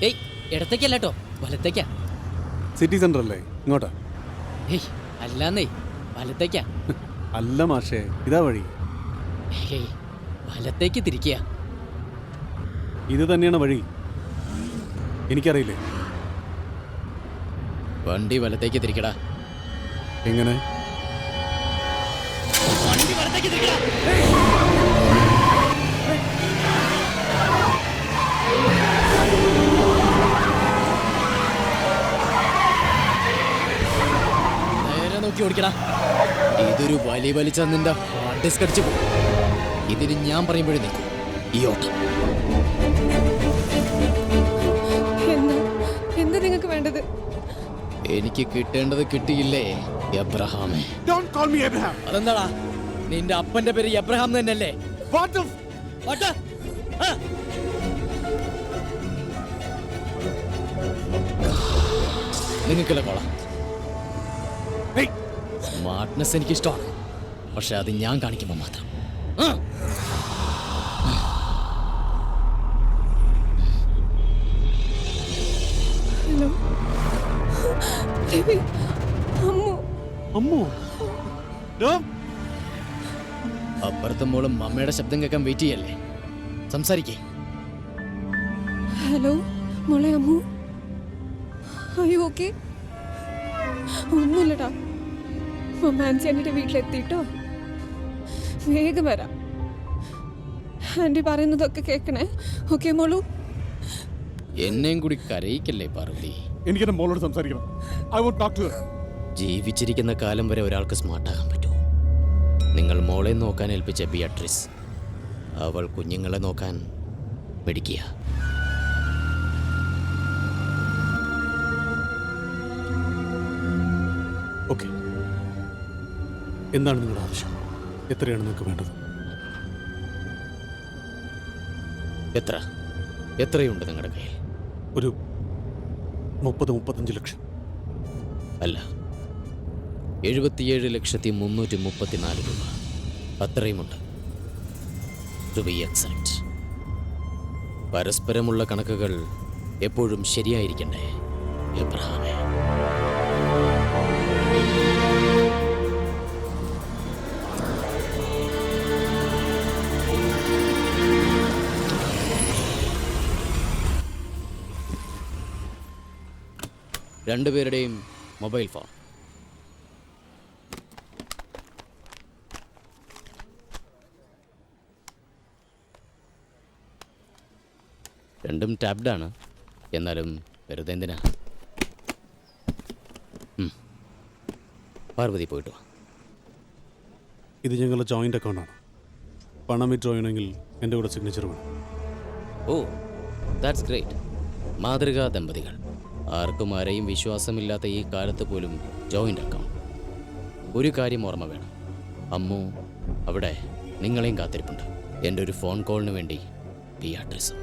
ഏയ് ഇടത്തേക്കല്ല കേട്ടോ, വലത്തേക്കാ. City centre അല്ലേ? ഇങ്ങോട്ടാ? ഏയ് അല്ലാന്നേ, വലത്തേക്കാ. അല്ല മാഷേ, ഇതാ വഴി. ഏയ് വലത്തേക്ക് തിരിക്കുക. ഇത് തന്നെയാണ് വഴി. എനിക്കറിയില്ലേ. വണ്ടി വലത്തേക്ക് തിരിക്കടാ. എങ്ങനെ? വണ്ടി വലത്തേക്ക് തിരിക്കടാ. നേരെ നോക്കി ഓടിക്കടാ. ഇതൊരു വലിച്ച നിന്റെ ഹാർഡ് ഡിസ്ക് അടിച്ചു പോകും. ഇതിന് ഞാൻ പറയുമ്പോഴേ നിൽക്കും ഈ ഓട്ടം. എന്താ നിങ്ങൾക്ക് വേണ്ടത്? എനിക്ക് കിട്ടേണ്ടത് കിട്ടിയില്ലേ എബ്രഹാമേ? അതെന്താടാ, നിന്റെ അപ്പന്റെ പേര് എബ്രഹാം തന്നെയല്ലേ? നിങ്ങൾക്കല്ലേ കോള. സ്മാർട്ട്നെസ് എനിക്ക് ഇഷ്ടമാണ്, പക്ഷെ അത് ഞാൻ കാണിക്കുമ്പോൾ മാത്രം. ഹലോ രവി, അമ്മോ. അപ്പുറത്തെ മോളും അമ്മയുടെ ശബ്ദം കേൾക്കാൻ വെയിറ്റ് ചെയ്യല്ലേ? സംസാരിക്കേ. ഹലോ മോളെ അമ്മു, അയ്യോ ഓക്കെ. ഒന്നുമില്ലടാ, ആൻറ്റി ആൻറ്റിയുടെ വീട്ടിലെത്തിട്ടോ വേഗം വരാം. ആൻറ്റി പറയുന്നതൊക്കെ കേൾക്കണേ, ഓക്കെ മോളു? എന്നെയും കൂടി കരയിക്കല്ലേ പാർവതി. എനിക്കെന്റെ മോളോട് സംസാരിക്കണം. I want talk to her. ജീവിച്ചിരിക്കുന്ന കാലം വരെ ഒരാൾക്ക് സ്മാർട്ടാകാൻ പറ്റൂ. നിങ്ങൾ മോളെ നോക്കാൻ ഏൽപ്പിച്ച ബിയാട്രിസ്, അവൾ കുഞ്ഞുങ്ങളെ നോക്കാൻ മിടിക്കുക. ഓക്കെ, എന്താണ് നിങ്ങളുടെ ആവശ്യം? എത്രയാണ് നിങ്ങൾക്ക് വേണ്ടത്? എത്രയുണ്ട് നിങ്ങളുടെ കയ്യിൽ? ഒരു 30-35 ലക്ഷം. അല്ല, 77,334,000 രൂപ. അത്രയുമുണ്ട്. To be exact. പരസ്പരമുള്ള കണക്കുകൾ എപ്പോഴും ശരിയായിരിക്കണ്ടേ എബ്രഹാമേ? രണ്ടുപേരുടെയും മൊബൈൽ ഫോൺ. രണ്ടും ടാബ്ഡാണ്, എന്നാലും വെറുതെ എന്തിനാ? പാർവതി പോയിട്ട് വാ. ഇത് ഞങ്ങളുടെ ജോയിൻ്റ് അക്കൗണ്ടാണ്. പണം വിഡ്രോ ചെയ്യണമെങ്കിൽ എൻ്റെ കൂടെ സിഗ്നേച്ചർ വേണം. ഓ, ദാറ്റ്സ് ഗ്രേറ്റ്. മാതൃകാ ദമ്പതികൾ. ആർക്കും ആരെയും വിശ്വാസമില്ലാത്ത ഈ കാലത്ത് പോലും ജോയിൻ്റ് അക്കൗണ്ട്. ഒരു കാര്യം ഓർമ്മ വേണം, അമ്മു അവിടെ നിങ്ങളെയും കാത്തിരിപ്പുണ്ട്. എൻ്റെ ഒരു ഫോൺ കോളിന് വേണ്ടി ബിയാട്രിസും.